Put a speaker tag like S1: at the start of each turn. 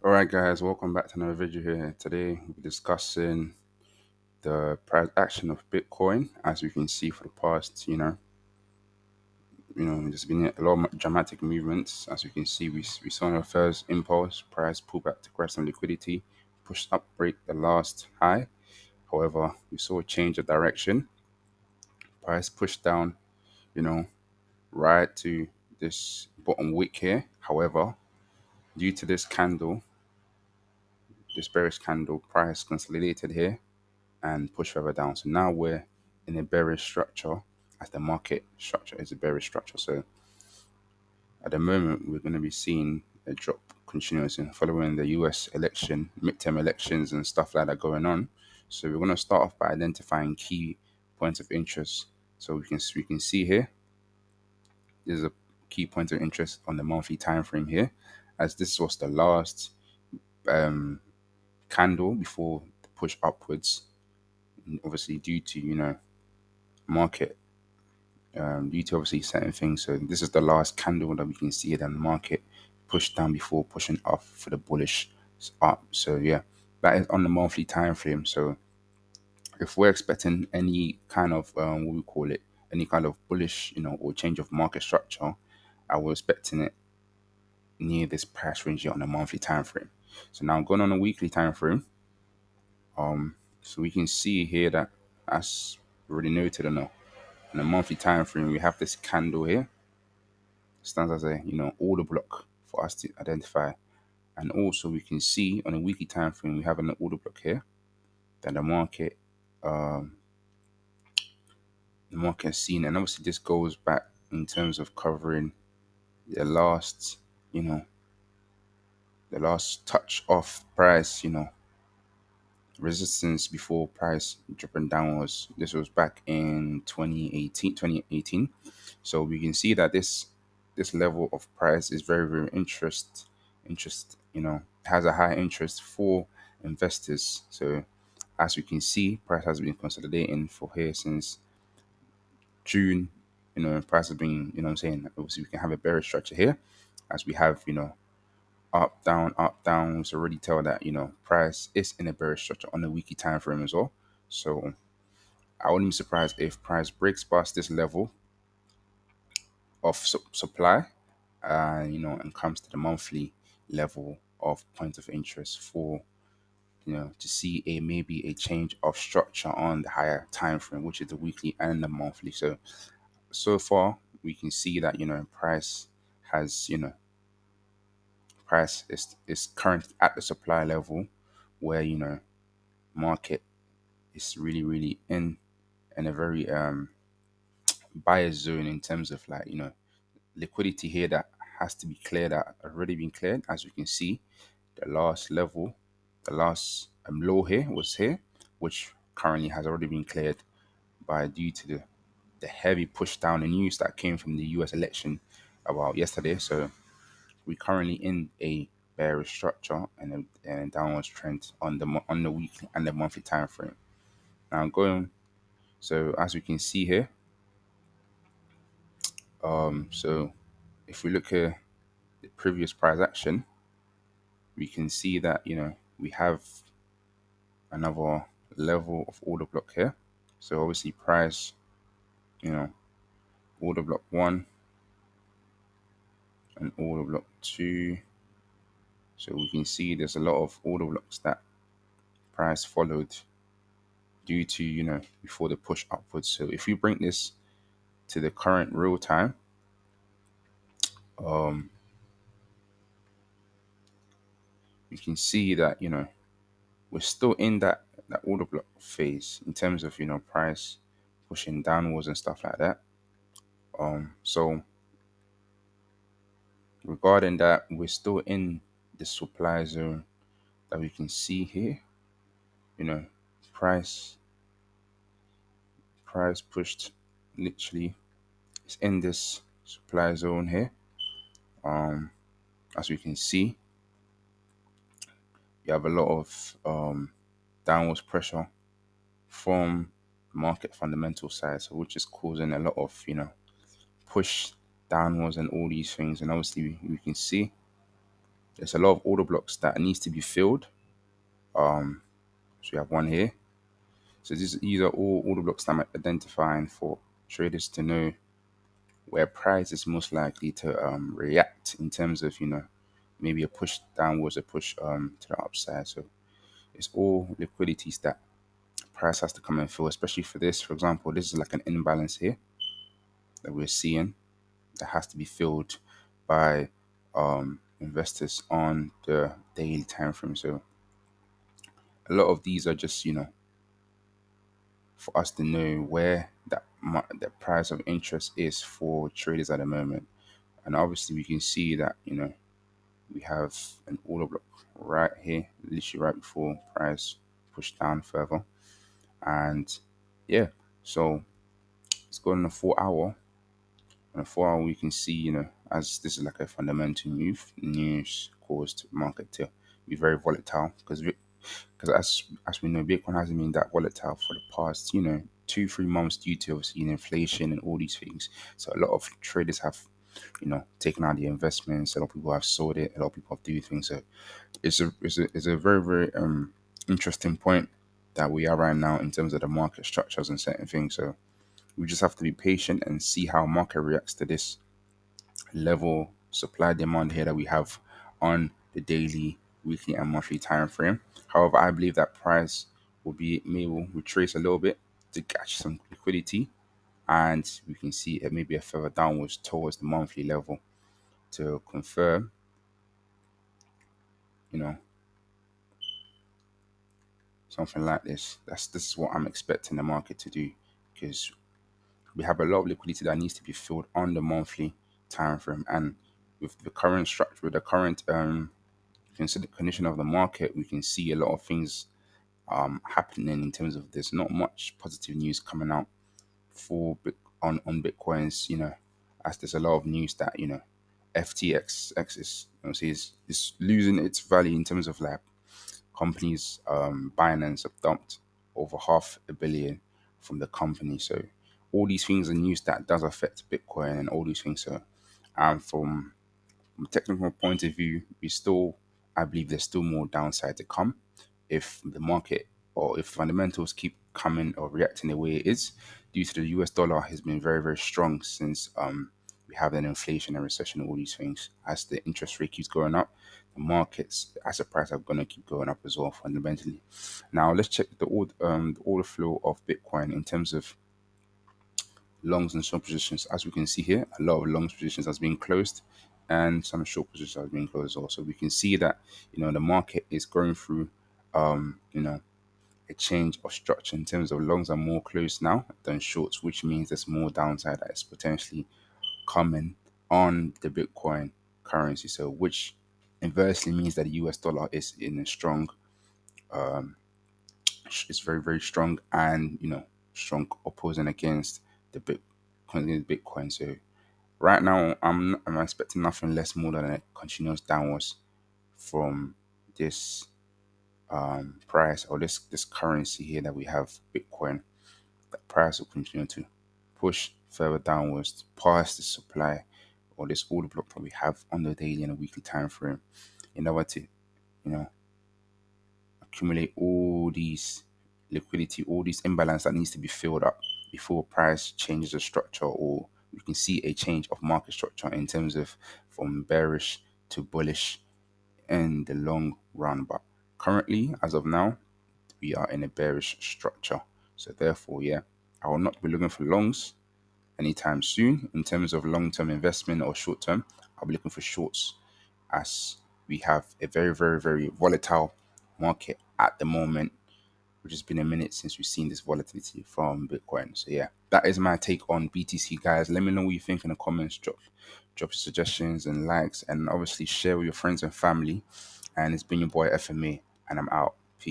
S1: All right, guys, welcome back to another video here. Today, we're discussing the price action of Bitcoin. As we can see, for the past, there's been a lot of dramatic movements. As you can see, we saw the first impulse price pull back to grab some liquidity, pushed up, break the last high. However, we saw a change of direction. Price pushed down, you know, right to this bottom wick here. However, due to this candle, this bearish candle, price consolidated here and push further down. So now we're in a bearish structure as the market structure is a bearish structure. So at the moment, we're going to be seeing a drop continuously following the US election, midterm elections, and stuff like that going on. So we're going to start off by identifying key points of interest. So we can see here, there's a key point of interest on the monthly time frame here, as this was the last um, candle before the push upwards. And obviously, due to market due to obviously certain things. So this is the last candle that we can see it in the market push down before pushing up for the bullish up. So yeah, that is on the monthly time frame. So if we're expecting any kind of what we call it, any kind of bullish, or change of market structure, I was expecting it near this price range here on the monthly time frame. So now going on a weekly time frame, so we can see here that as already noted on the monthly time frame, we have this candle here stands as a order block for us to identify. And also we can see on a weekly time frame we have an order block here that um, the market has seen. And obviously this goes back in terms of covering the last, you know, the last touch off price, resistance before price dropping downwards. This was back in 2018. So we can see that this level of price is very, very has a high interest for investors. So as we can see, price has been consolidating for here since June. Price has been, what I'm saying, obviously we can have a bearish structure here as we have, up down. We already tell that price is in a bearish structure on the weekly time frame as well. So I wouldn't be surprised if price breaks past this level of supply, and comes to the monthly level of point of interest for to see a maybe a change of structure on the higher time frame, which is the weekly and the monthly. So far we can see that has price is currently at the supply level where market is really really in a very buyer zone in terms of like liquidity here that has to be cleared, that already been cleared. As you can see, the last level, the last low here was here, which currently has already been cleared by due to the heavy push down in news that came from the US election about yesterday. So we're currently in a bearish structure and a downward trend on on the weekly and the monthly time frame. Now going, so as we can see here, so if we look at the previous price action, we can see that we have another level of order block here. So obviously price, you know, order block one and order block two. So we can see there's a lot of order blocks that price followed due to before the push upwards. So if we bring this to the current real time, um, we can see that we're still in that order block phase in terms of price pushing downwards and stuff like that. So regarding that, we're still in the supply zone that we can see here. You know, price price pushed literally is in this supply zone here. Um, as we can see, you have a lot of downwards pressure from market fundamental side, so which is causing a lot of push downwards and all these things. And obviously we can see there's a lot of order blocks that needs to be filled. So we have one here. So these are all order blocks that I'm identifying for traders to know where price is most likely to react in terms of, maybe a push downwards, a push to the upside. So it's all liquidities that price has to come and fill, especially for this. For example, this is like an imbalance here that we're seeing that has to be filled by investors on the daily time frame. So a lot of these are just, for us to know where the price of interest is for traders at the moment. And obviously we can see that, we have an order block right here, literally right before price pushed down further. And yeah, so it's going on a 4 hour. On a 4 hour, we can see, as this is like a fundamental move, news caused market to be very volatile because as we know, Bitcoin hasn't been that volatile for the past, 2-3 months due to obviously inflation and all these things. So a lot of traders have, taken out the investments. A lot of people have sold it. A lot of people have do things. So it's a very very interesting point that we are right now in terms of the market structures and certain things. So we just have to be patient and see how market reacts to this level supply demand here that we have on the daily, weekly, and monthly time frame. However, I believe that price will be maybe will retrace a little bit to catch some liquidity, and we can see it maybe a further downwards towards the monthly level to confirm, you know, something like this. This is what I'm expecting the market to do because we have a lot of liquidity that needs to be filled on the monthly time frame, and with the current structure, with the current consider condition of the market, we can see a lot of things happening in terms of there's not much positive news coming out for on Bitcoins, as there's a lot of news that, FTX is, is losing its value in terms of like companies, Binance have dumped over $500 million from the company. So all these things are news that does affect Bitcoin and all these things. So from a technical point of view, I believe there's still more downside to come if the market or if fundamentals keep coming or reacting the way it is, due to the US dollar has been very, very strong since we have an inflation and recession and all these things. As the interest rate keeps going up, the markets, the asset price are going to keep going up as well fundamentally. Now let's check the order flow of Bitcoin in terms of longs and short positions. As we can see here, a lot of long positions has been closed and some short positions have been closed also. We can see that, the market is going through, a change of structure in terms of longs are more closed now than shorts, which means there's more downside that is potentially coming on the Bitcoin currency. So, which inversely means that the US dollar is in a strong, it's very, very strong and, strong opposing against Bitcoin. So, right now, I'm expecting nothing less more than a continuous downwards from this price or this currency here that we have, Bitcoin. The price will continue to push further downwards past the supply or this order block that we have on the daily and a weekly time frame in order to, know, accumulate all these liquidity, all these imbalance that needs to be filled up before price changes the structure, or we can see a change of market structure in terms of from bearish to bullish in the long run. But currently, as of now, we are in a bearish structure. So therefore, yeah, I will not be looking for longs anytime soon in terms of long-term investment or short-term. I'll be looking for shorts as we have a very, very, very volatile market at the moment, which has been a minute since we've seen this volatility from Bitcoin. So yeah, that is my take on BTC, guys. Let me know what you think in the comments. Drop your suggestions and likes, and obviously share with your friends and family. And it's been your boy FMA, and I'm out.